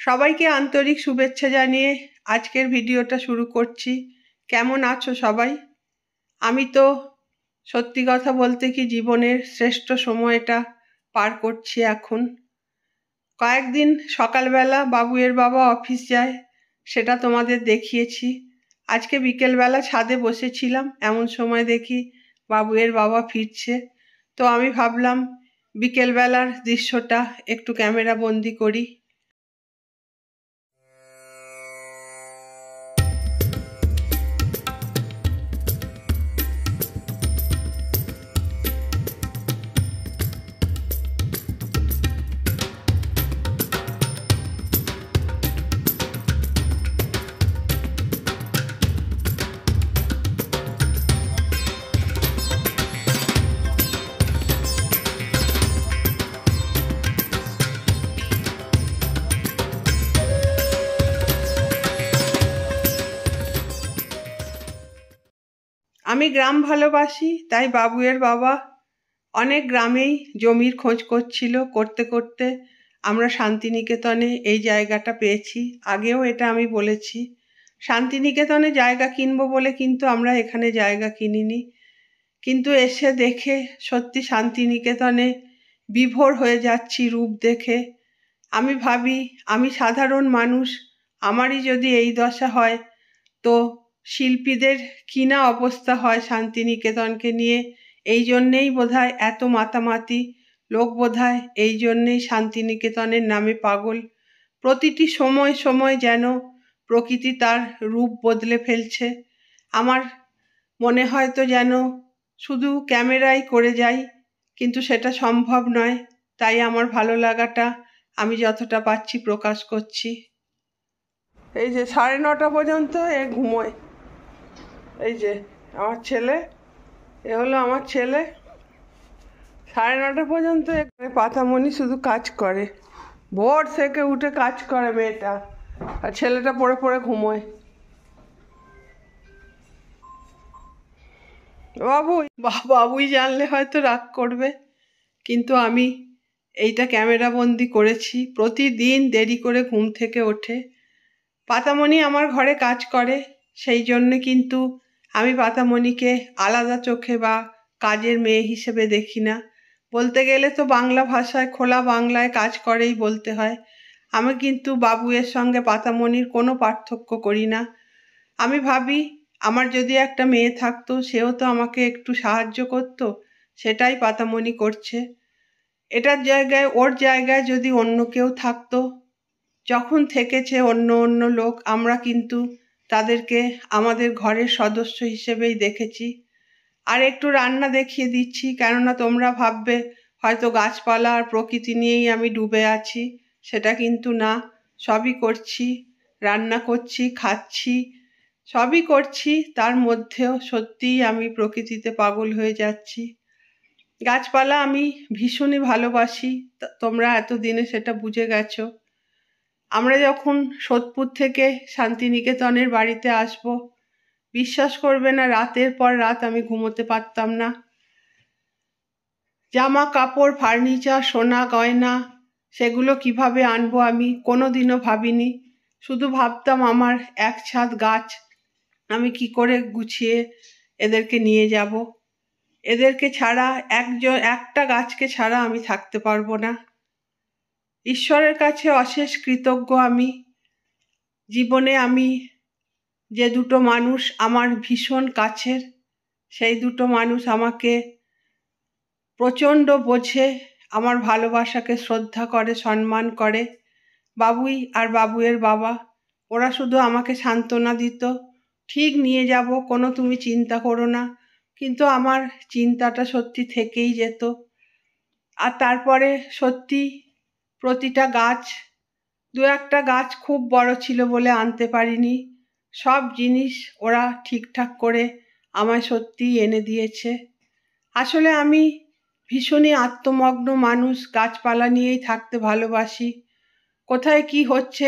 সবাইকে আন্তরিক শুভেচ্ছা জানিয়ে আজকের ভিডিওটা শুরু করছি। কেমন আছো সবাই? আমি তো সত্যি কথা বলতে কি জীবনের শ্রেষ্ঠ সময়টা পার করছি এখন। কয়েকদিন সকালবেলা বাবুয়ের বাবা অফিস যায়, সেটা তোমাদের দেখিয়েছি। আজকে বিকেলবেলা ছাদে বসেছিলাম, এমন সময় দেখি বাবুয়ের বাবা ফিরছে। তো আমি ভাবলাম বিকেলবেলার দৃশ্যটা একটু ক্যামেরা বন্দি করি। আমি গ্রাম ভালোবাসি, তাই বাবুয়ের বাবা অনেক গ্রামেই জমির খোঁজ করতে করতে আমরা শান্তিনিকেতনে এই জায়গাটা পেয়েছি। আগেও এটা আমি বলেছি, শান্তিনিকেতনে জায়গা কিনবো বলে কিন্তু আমরা এখানে জায়গা কিনিনি। কিন্তু এসে দেখে সত্যি শান্তিনিকেতনে বিভোর হয়ে যাচ্ছি রূপ দেখে। আমি ভাবি, আমি সাধারণ মানুষ, আমারই যদি এই দশা হয় তো শিল্পীদের কি না অবস্থা হয় শান্তিনিকেতনকে নিয়ে। এই জন্যেই বোধহয় এত মাতামাতি, লোক বোধহয় এই জন্যেই শান্তিনিকেতনের নামে পাগল। প্রতিটি সময় সময় যেন প্রকৃতি তার রূপ বদলে ফেলছে। আমার মনে হয় তো যেন শুধু ক্যামেরাই করে যাই, কিন্তু সেটা সম্ভব নয়। তাই আমার ভালো লাগাটা আমি যতটা পাচ্ছি প্রকাশ করছি। এই যে 9:30 পর্যন্ত এ ঘুমোয়। এই যে আমার ছেলে, এ হলো আমার ছেলে। 9:30 পর্যন্ত পাতামণি শুধু কাজ করে, ভোর থেকে উঠে কাজ করে মেয়েটা, আর ছেলেটা পড়ে পড়ে ঘুমোয়। বাবুই জানলে হয়তো রাগ করবে, কিন্তু আমি এইটা ক্যামেরা বন্দি করেছি। প্রতিদিন দেরি করে ঘুম থেকে ওঠে। পাতামণি আমার ঘরে কাজ করে, সেই জন্য কিন্তু আমি পাতামণিকে আলাদা চোখে বা কাজের মেয়ে হিসেবে দেখি না। বলতে গেলে তো বাংলা ভাষায় খোলা বাংলায় কাজ করেই বলতে হয়। আমি কিন্তু বাবুয়ের সঙ্গে পাতামণির কোনো পার্থক্য করি না। আমি ভাবি আমার যদি একটা মেয়ে থাকতো, সেও তো আমাকে একটু সাহায্য করতো, সেটাই পাতামণি করছে। ওর জায়গায় যদি অন্য কেউ থাকতো, যখন থেকেছে অন্য অন্য লোক, আমরা কিন্তু তাদেরকে আমাদের ঘরের সদস্য হিসেবেই দেখেছি। আর একটু রান্না দেখিয়ে দিচ্ছি, কেননা তোমরা ভাববে হয়তো গাছপালা আর প্রকৃতি নিয়েই আমি ডুবে আছি। সেটা কিন্তু না, সবই করছি, রান্না করছি, খাচ্ছি, সবই করছি। তার মধ্যেও সত্যিই আমি প্রকৃতিতে পাগল হয়ে যাচ্ছি। গাছপালা আমি ভীষণই ভালোবাসি, তোমরা এতদিনে সেটা বুঝে গেছো। আমরা যখন সোদপুর থেকে শান্তিনিকেতনের বাড়িতে আসব, বিশ্বাস করবে না, রাতের পর রাত আমি ঘুমোতে পারতাম না। জামা কাপড়, ফার্নিচার, সোনা গয়না, সেগুলো কিভাবে আনবো আমি কোনোদিনও ভাবিনি। শুধু ভাবতাম আমার এক ছাদ গাছ আমি কি করে গুছিয়ে এদেরকে নিয়ে যাব। এদেরকে ছাড়া, একটা গাছকে ছাড়া আমি থাকতে পারবো না। ঈশ্বরের কাছে অশেষ কৃতজ্ঞ আমি। জীবনে আমি যে দুটো মানুষ আমার ভীষণ কাছের, সেই দুটো মানুষ আমাকে প্রচণ্ড বোঝে, আমার ভালোবাসাকে শ্রদ্ধা করে, সম্মান করে। বাবুই আর বাবুয়ের বাবা, ওরা শুধু আমাকে সান্ত্বনা দিত, ঠিক নিয়ে যাব, কোনো তুমি চিন্তা করো না। কিন্তু আমার চিন্তাটা সত্যি থেকেই যেত। আর তারপরে সত্যি প্রতিটা গাছ, দু একটা গাছ খুব বড় ছিল বলে আনতে পারিনি। সব জিনিস ওরা ঠিকঠাক করে আমায় সত্যিই এনে দিয়েছে। আসলে আমি ভীষণই আত্মমগ্ন মানুষ, গাছপালা নিয়েই থাকতে ভালোবাসি। কোথায় কি হচ্ছে,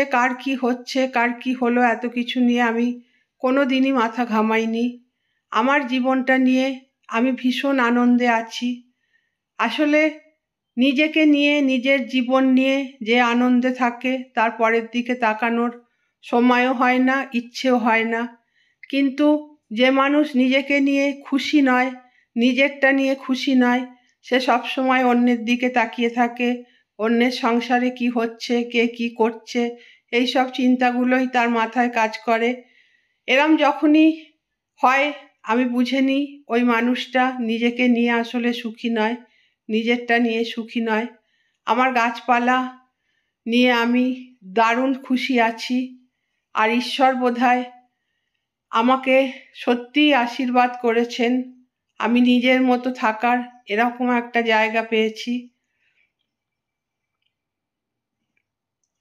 কার কি হলো, এত কিছু নিয়ে আমি কোনো দিনই মাথা ঘামাইনি। আমার জীবনটা নিয়ে আমি ভীষণ আনন্দে আছি। আসলে নিজেকে নিয়ে, নিজের জীবন নিয়ে যে আনন্দে থাকে তার পরের দিকে তাকানোর সময়ও হয় না, ইচ্ছেও হয় না। কিন্তু যে মানুষ নিজেকে নিয়ে খুশি নয়, নিজেরটা নিয়ে খুশি নয়, সে সবসময় অন্যের দিকে তাকিয়ে থাকে, অন্যের সংসারে কি হচ্ছে, কে কি করছে, এই সব চিন্তাগুলোই তার মাথায় কাজ করে। এরম যখনই হয় আমি বুঝে নিই ওই মানুষটা নিজেকে নিয়ে আসলে সুখী নয়, নিজেরটা নিয়ে সুখী নয়। আমার গাছপালা নিয়ে আমি দারুণ খুশি আছি, আর ঈশ্বর বোধহয় আমাকে সত্যিই আশীর্বাদ করেছেন। আমি নিজের মতো থাকার এরকম একটা জায়গা পেয়েছি।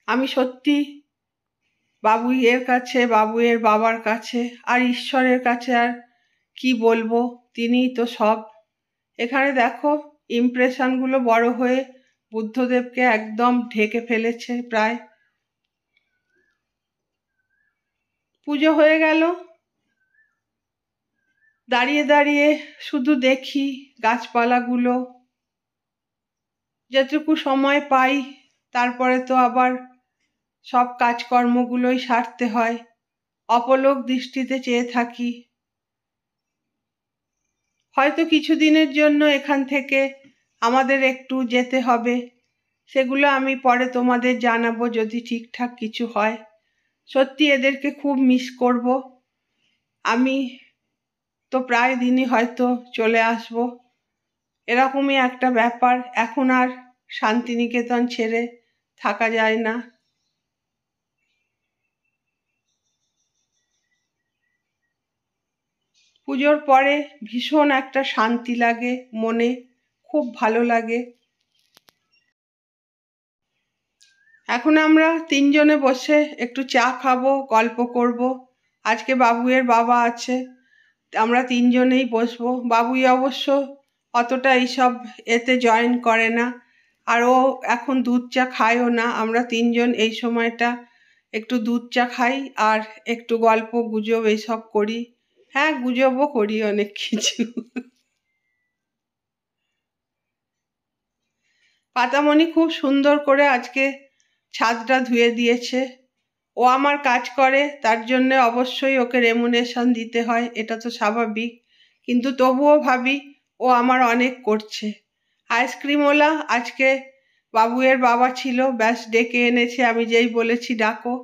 আমি সত্যি বাবুইয়ের কাছে, বাবুইয়ের বাবার কাছে আর ঈশ্বরের কাছে আর কি বলবো, তিনিই তো সব। এখানে দেখো ইমপ্রেশনগুলো বড় হয়ে বুদ্ধদেবকে একদম ঢেকে ফেলেছে প্রায়। পুজো হয়ে গেল, দাঁড়িয়ে দাঁড়িয়ে শুধু দেখি গাছপালাগুলো। যেটুকু সময় পাই তারপরে তো আবার সব কাজকর্মগুলোই সারতে হয়। অপলক দৃষ্টিতে চেয়ে থাকি। হয়তো কিছুদিনের জন্য এখান থেকে আমাদের একটু যেতে হবে, সেগুলো আমি পরে তোমাদের জানাবো যদি ঠিকঠাক কিছু হয়। সত্যি এদেরকে খুব মিস করব। আমি তো প্রায় দিনই হয়তো চলে আসব, এরকমই একটা ব্যাপার। এখন আর শান্তিনিকেতন ছেড়ে থাকা যায় না। পুজোর পরে ভীষণ একটা শান্তি লাগে মনে, খুব ভালো লাগে। এখন আমরা তিনজনে বসে একটু চা খাবো, গল্প করব। আজকে বাবুইয়ের বাবা আছে, আমরা তিনজনেই বসবো। বাবুই অবশ্য অতটা এইসব এতে জয়েন করে না, আর ও এখন দুধ চা খায়ও না। আমরা তিনজন এই সময়টা একটু দুধ চা খাই আর একটু গল্প গুজব এইসব করি। হ্যাঁ, গুজবও করি অনেক কিছু। পাতামণি খুব সুন্দর করে আজকে ছাদটা ধুয়ে দিয়েছে। ও আমার কাজ করে, তার জন্য অবশ্যই ওকে রেমুনেশন দিতে হয়, এটা তো স্বাভাবিক। কিন্তু তবুও ভাবি ও আমার অনেক করছে। আইসক্রিমওয়ালা আজকে বাবুয়ের বাবা ছিল, ব্যাস ডেকে এনেছে, আমি যেই বলেছি ডাকো।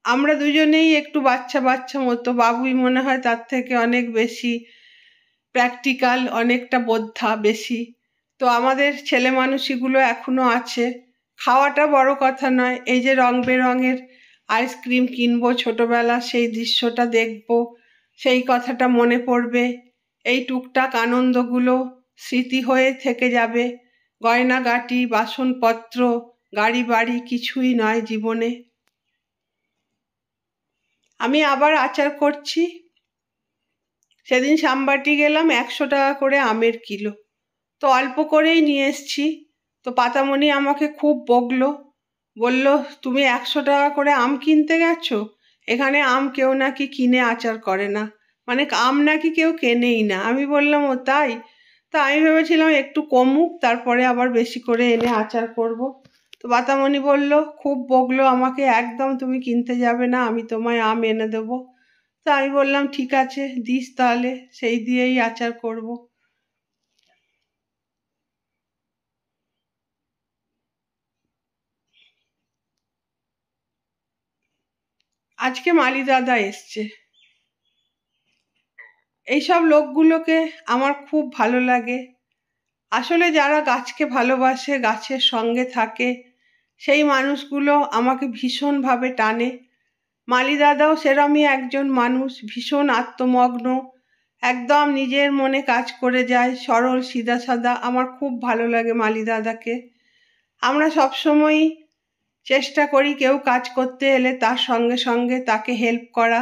আমরা দুজনেই একটু বাচ্চা বাচ্চা মতো, বাবুই মনে হয় তার থেকে অনেক বেশি প্র্যাকটিক্যাল, অনেকটা বোদ্ধা বেশি। তো আমাদের ছেলে মানুষিগুলো এখনো আছে। খাওয়াটা বড় কথা নয়, এই যে রং বেরঙের আইসক্রিম কিনবো, ছোটবেলা সেই দৃশ্যটা দেখবো, সেই কথাটা মনে পড়বে। এই টুকটাক আনন্দগুলো স্মৃতি হয়ে থেকে যাবে। গয়নাগাটি, বাসনপত্র, গাড়ি বাড়ি কিছুই নয় জীবনে। আমি আবার আচার করছি। সেদিন সামবাটি গেলাম, 100 টাকা করে আমের কিলো, তো অল্প করেই নিয়ে এসছি। তো পাতামণি আমাকে খুব বকলো, বলল তুমি 100 টাকা করে আম কিনতে গেছো, এখানে আম কেউ নাকি কিনে আচার করে না, মানে আম নাকি কেউ কেনেই না। আমি বললাম ও তাই? তা আমি ভেবেছিলাম একটু কমুক, তারপরে আবার বেশি করে এনে আচার করব। তো পাতামণি বলল, খুব বকলো আমাকে, একদম তুমি কিনতে যাবে না, আমি তোমায় আম এনে দেবো। তা আমি বললাম ঠিক আছে দিস তাহলে, সেই দিয়েই আচার করব। আজকে মালি দাদা এসছে। এইসব লোকগুলোকে আমার খুব ভালো লাগে। আসলে যারা গাছকে ভালোবাসে, গাছের সঙ্গে থাকে, সেই মানুষগুলো আমাকে ভীষণভাবে টানে। মালি দাদাও সেরমই একজন মানুষ, ভীষণ আত্মমগ্ন, একদম নিজের মনে কাজ করে যায়, সরল সিধা সাদা। আমার খুব ভালো লাগে মালি দাদাকে। আমরা সবসময়ই চেষ্টা করি কেউ কাজ করতে এলে তার সঙ্গে সঙ্গে তাকে হেল্প করা।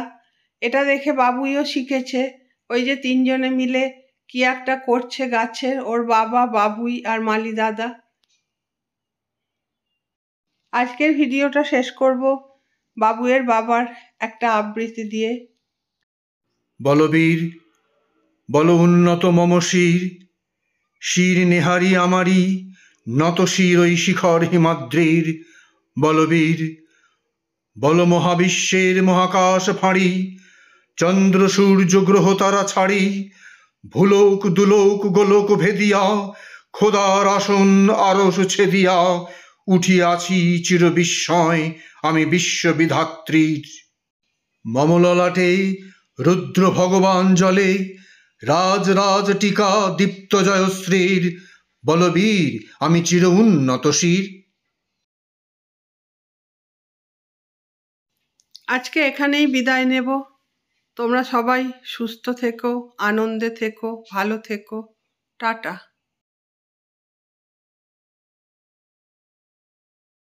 এটা দেখে বাবুইও শিখেছে। ওই যে তিনজনে মিলে কি একটা করছে গাছের, ওর বাবা, বাবুই আর মালি দাদা। আজকের ভিডিওটা শেষ করব বাবুয়ের বাবার একটা আবৃত্তি দিয়ে। বলবীর বল উন্নত মম শির, শির নেহারি আমারি, নতশির ওই শিখর হিমাদ্রির। বলবীর বল মহাবিশ্বের মহাকাশ ফাঁড়ি, চন্দ্র সূর্য গ্রহ তারা ছাড়ি, ভুলোক দুলোক গোলোক ভেদিয়া, খোদার আসন আরশ ছেদিয়া, উঠিয়াছি চির বিস্ময় আমি বিশ্ববিধাত্রীর। মম ললাটে রুদ্র ভগবান জলে, রাজ রাজ টিকা দীপ্ত জয়শ্রীর। বলবীর আমি চির উন্নত শির। আজকে এখানেই বিদায় নেব। তোমরা সবাই সুস্থ থেকো, আনন্দে থেকো, ভালো থেকো। টাটা।